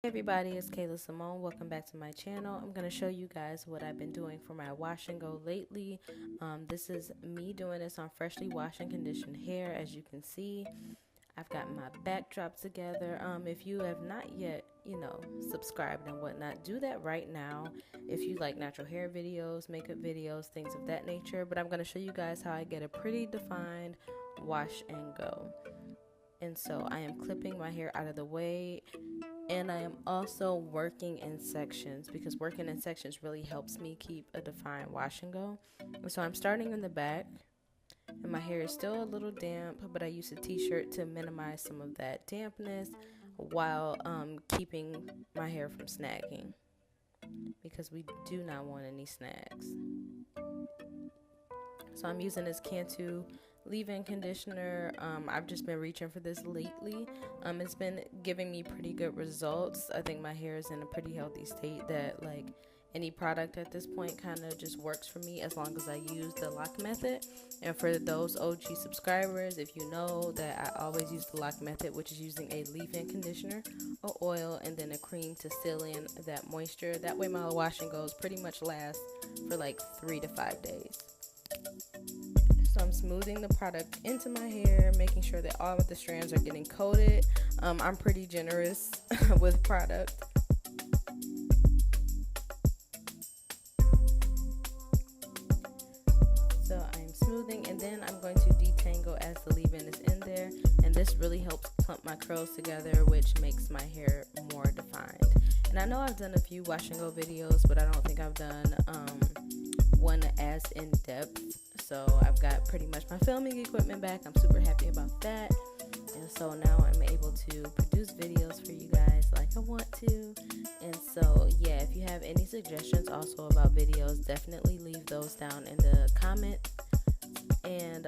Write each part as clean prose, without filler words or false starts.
Hey everybody, it's Kayla Simone. Welcome back to my channel. I'm going to show you guys what I've been doing for my wash and go lately. This is me doing this on freshly washed and conditioned hair. As you can see, I've got my backdrop together. If you have not yet, subscribed and whatnot, do that right now. If you like natural hair videos, makeup videos, things of that nature. But I'm going to show you guys how I get a pretty defined wash and go. And so I am clipping my hair out of the way, and I am also working in sections because working in sections really helps me keep a defined wash and go. And so I'm starting in the back, and my hair is still a little damp, but I use a t-shirt to minimize some of that dampness while keeping my hair from snagging, because we do not want any snags. So I'm using this Cantu leave-in conditioner. I've just been reaching for this lately. It's been giving me pretty good results. I think my hair is in a pretty healthy state that like any product at this point kind of just works for me as long as I use the lock method. And for those OG subscribers, if you know that I always use the lock method, which is using a leave-in conditioner, a oil, and then a cream to seal in that moisture. That way my wash and goes pretty much last for like 3 to 5 days. So I'm smoothing the product into my hair, making sure that all of the strands are getting coated. I'm pretty generous with product. So I'm smoothing, and then I'm going to detangle as the leave-in is in there. And this really helps clump my curls together, which makes my hair more defined. And I know I've done a few wash and go videos, but I don't think I've done one as in depth. So I've got pretty much my filming equipment back. I'm super happy about that. And so now I'm able to produce videos for you guys like I want to. And so yeah, if you have any suggestions also about videos, definitely leave those down in the comments. And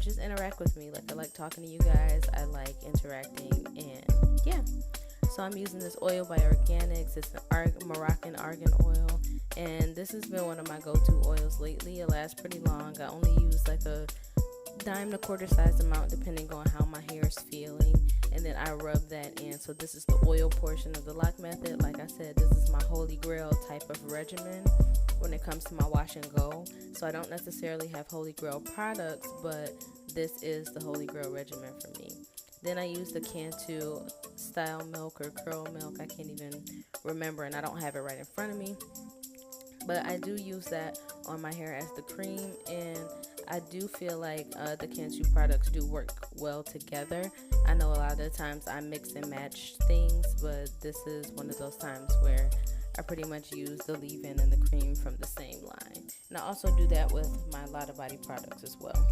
just interact with me. Like, I like talking to you guys. I like interacting. And yeah. So I'm using this oil by Organics. It's an Moroccan argan oil, and this has been one of my go-to oils lately. It lasts pretty long. I only use like a dime and a quarter size amount depending on how my hair is feeling, and then I rub that in. So this is the oil portion of the lock method. Like I said, this is my holy grail type of regimen when it comes to my wash and go. So I don't necessarily have holy grail products, but this is the holy grail regimen for me. Then I use the Cantu style milk or curl milk. I can't even remember, and I don't have it right in front of me. But I do use that on my hair as the cream, and I do feel like the Cantu products do work well together. I know a lot of the times I mix and match things, but this is one of those times where I pretty much use the leave-in and the cream from the same line. And I also do that with my Lotta Body products as well.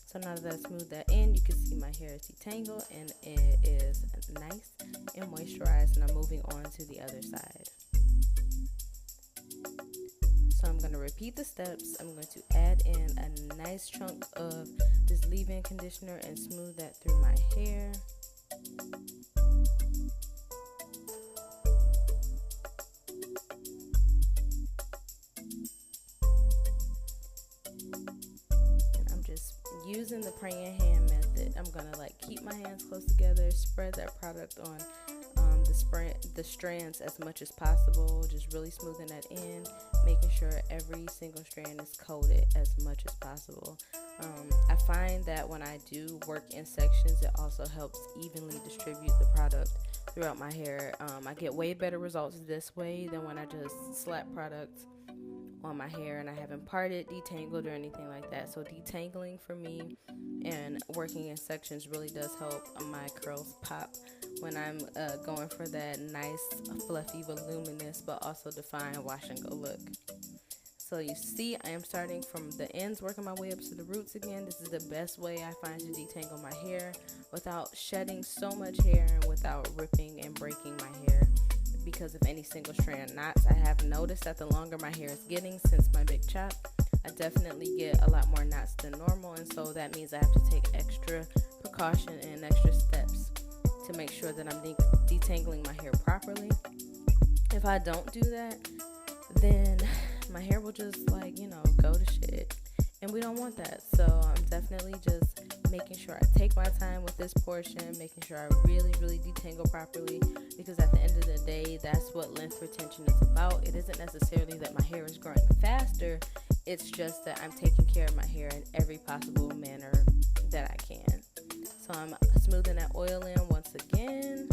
So now that I smooth that in, you can see my hair is detangled and it is nice and moisturized, and I'm moving on to the other side. So I'm going to repeat the steps. I'm going to add in a nice chunk of this leave-in conditioner and smooth that through my hair. Using the praying hand method, I'm gonna like keep my hands close together, spread that product on the strands as much as possible, just really smoothing that in, making sure every single strand is coated as much as possible. I find that when I do work in sections, it also helps evenly distribute the product throughout my hair. I get way better results this way than when I just slap product on my hair and I haven't parted, detangled, or anything like that. So detangling for me and working in sections really does help my curls pop when I'm going for that nice, fluffy, voluminous, but also defined wash and go look. So you see, I am starting from the ends, working my way up to the roots again. This is the best way I find to detangle my hair without shedding so much hair and without ripping and breaking my hair because of any single strand knots. I have noticed that the longer my hair is getting since my big chop, I definitely get a lot more knots than normal, and so that means I have to take extra precaution and extra steps to make sure that I'm detangling my hair properly. If I don't do that, then my hair will just go to shit. And we don't want that. So I'm definitely just making sure I take my time with this portion, making sure I really, really detangle properly, because at the end of the day, that's what length retention is about. It isn't necessarily that my hair is growing faster, it's just that I'm taking care of my hair in every possible manner that I can. So I'm smoothing that oil in once again.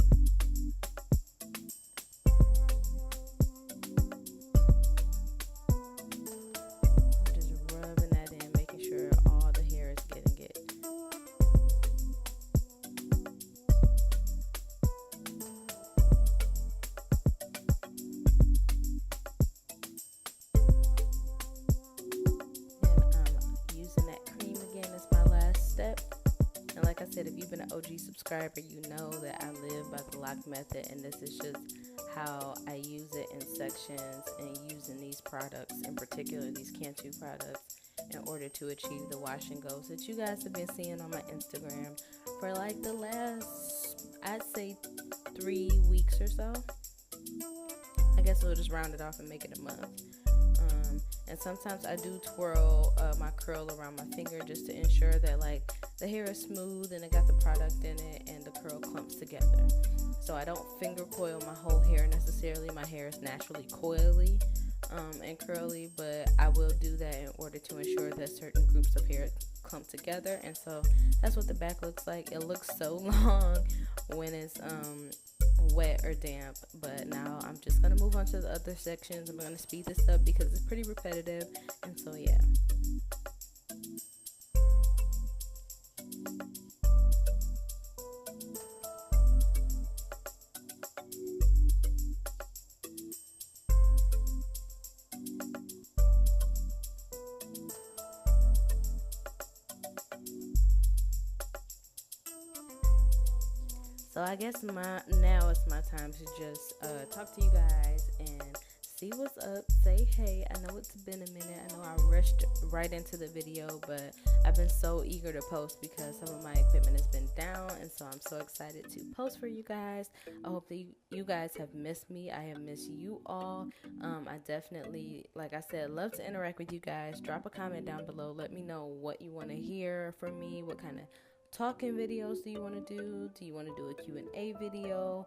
If you've been an OG subscriber, you know that I live by the lock method, and this is just how I use it in sections and using these products, in particular these Cantu products, in order to achieve the wash and goes that you guys have been seeing on my Instagram for like the last, I'd say 3 weeks or so. I guess we'll just round it off and make it a month. And sometimes I do twirl my curl around my finger just to ensure that like the hair is smooth and it got the product in it and the curl clumps together. So I don't finger coil my whole hair necessarily. My hair is naturally coily and curly, but I will do that in order to ensure that certain groups of hair clump together. And so that's what the back looks like. It looks so long when it's wet or damp, but now I'm just gonna move on to the other sections. I'm gonna speed this up because it's pretty repetitive, and so yeah. So I guess now it's my time to just talk to you guys and see what's up, say hey. I know it's been a minute. I know I rushed right into the video, but I've been so eager to post because some of my equipment has been down, and so I'm so excited to post for you guys. I hope that you guys have missed me. I have missed you all. I definitely, like I said, love to interact with you guys. Drop a comment down below. Let me know what you want to hear from me, what kind of talking videos do you want to do? Do you want to do a Q&A video?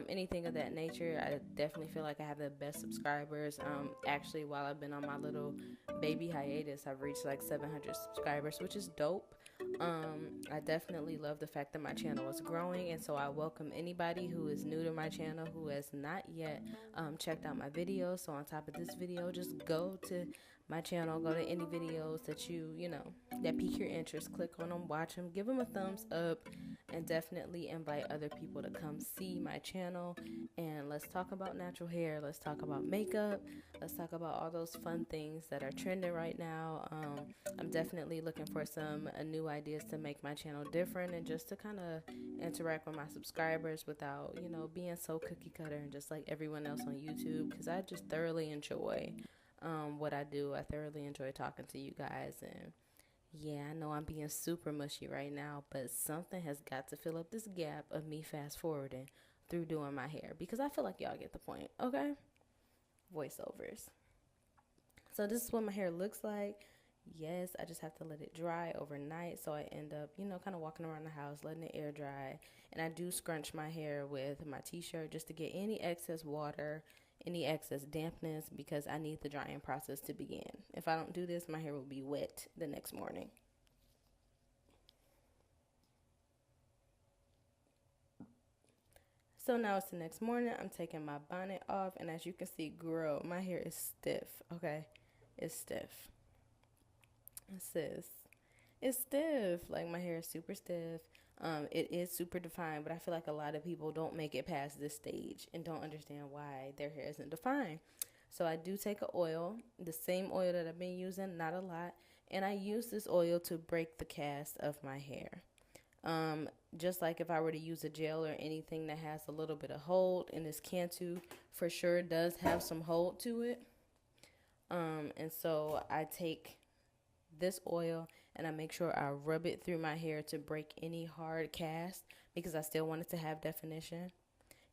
Anything of that nature. I definitely feel like I have the best subscribers. Actually, while I've been on my little baby hiatus, I've reached like 700 subscribers, which is dope. I definitely love the fact that my channel is growing, and so I welcome anybody who is new to my channel who has not yet checked out my videos. So on top of this video, just go to my channel, go to any videos that you know, that pique your interest, click on them, watch them, give them a thumbs up, and definitely invite other people to come see my channel. And let's talk about natural hair, let's talk about makeup, let's talk about all those fun things that are trending right now. I'm definitely looking for some new ideas to make my channel different and just to kind of interact with my subscribers without, you know, being so cookie cutter and just like everyone else on YouTube, because I just thoroughly enjoy what I do. I thoroughly enjoy talking to you guys, and yeah, I know I'm being super mushy right now, but something has got to fill up this gap of me fast forwarding through doing my hair, because I feel like y'all get the point, okay? Voiceovers. So this is what my hair looks like. Yes, I just have to let it dry overnight, so I end up, you know, kind of walking around the house, letting it air dry, and I do scrunch my hair with my t-shirt just to get any excess water, any excess dampness, because I need the drying process to begin. If I don't do this, my hair will be wet the next morning. So now it's the next morning. I'm taking my bonnet off, and as you can see, girl, my hair is stiff, okay? It's stiff. Sis, it's stiff. Like, my hair is super stiff. It is super defined, but I feel like a lot of people don't make it past this stage and don't understand why their hair isn't defined. So I do take an oil, the same oil that I've been using, not a lot, and I use this oil to break the cast of my hair. Just like if I were to use a gel or anything that has a little bit of hold, and this Cantu for sure does have some hold to it. And so I take this oil and I make sure I rub it through my hair to break any hard cast, because I still want it to have definition.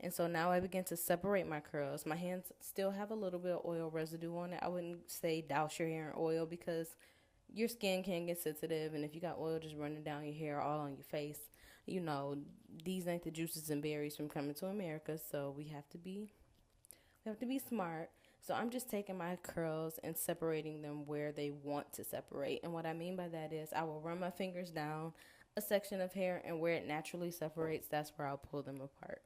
And so now I begin to separate my curls. My hands still have a little bit of oil residue on it. I wouldn't say douse your hair in oil, because your skin can get sensitive, and if you got oil just running down your hair, all on your face, you know, these ain't the juices and berries from coming to America. So we have to be smart. So I'm just taking my curls and separating them where they want to separate. And what I mean by that is I will run my fingers down a section of hair, and where it naturally separates, that's where I'll pull them apart.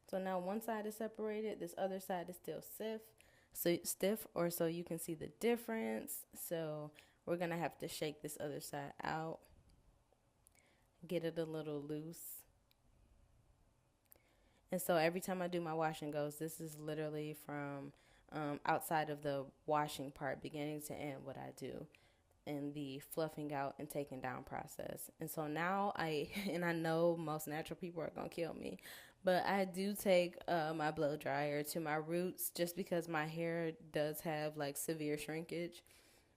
So now one side is separated, this other side is still stiff, or so you can see the difference. So we're gonna have to shake this other side out, get it a little loose. And so every time I do my wash and goes, this is literally from outside of the washing part, beginning to end, what I do in the fluffing out and taking down process. And so now and I know most natural people are going to kill me, but I do take my blow dryer to my roots just because my hair does have like severe shrinkage.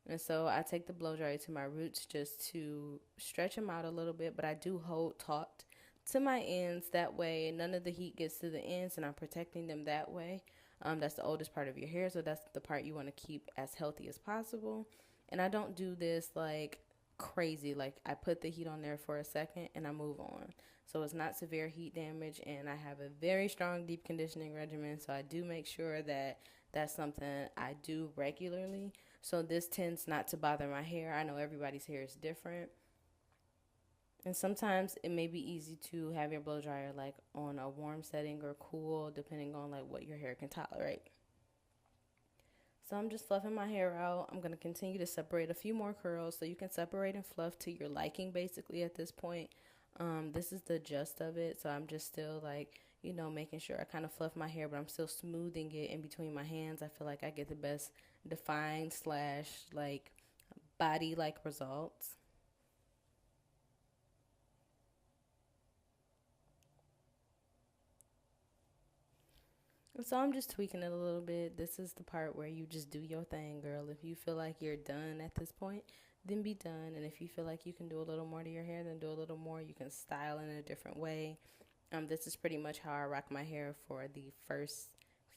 And so I take the blow dryer to my roots just to stretch them out a little bit, but I do hold taut to my ends. That way, none of the heat gets to the ends, and I'm protecting them that way. That's the oldest part of your hair, so that's the part you want to keep as healthy as possible. And I don't do this like crazy. Like I put the heat on there for a second and I move on. So it's not severe heat damage, and I have a very strong deep conditioning regimen. So I do make sure that that's something I do regularly. So this tends not to bother my hair. I know everybody's hair is different. And sometimes it may be easy to have your blow dryer like on a warm setting or cool, depending on like what your hair can tolerate. So I'm just fluffing my hair out. I'm going to continue to separate a few more curls, so you can separate and fluff to your liking basically at this point. This is the gist of it. So I'm just still like, making sure I kind of fluff my hair, but I'm still smoothing it in between my hands. I feel like I get the best defined slash like body like results. So I'm just tweaking it a little bit. This is the part where you just do your thing, girl. If you feel like you're done at this point, then be done. And if you feel like you can do a little more to your hair, then do a little more. You can style in a different way. This is pretty much how I rock my hair for the first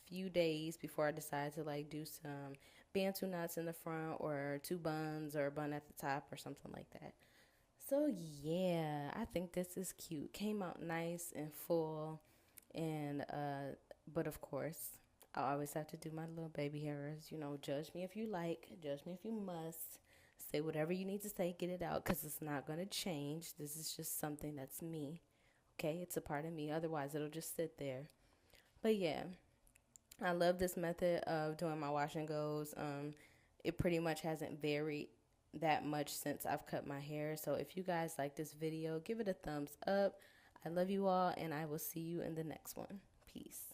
few days before I decide to like do some bantu knots in the front, or two buns, or a bun at the top, or something like that. So yeah, I think this is cute. Came out nice and full, and but of course, I always have to do my little baby hairs. Judge me if you like, judge me if you must. Say whatever you need to say, get it out, because it's not gonna change. This is just something that's me. Okay, it's a part of me. Otherwise, it'll just sit there. But yeah, I love this method of doing my wash and goes. It pretty much hasn't varied that much since I've cut my hair. So if you guys like this video, give it a thumbs up. I love you all, and I will see you in the next one. Peace.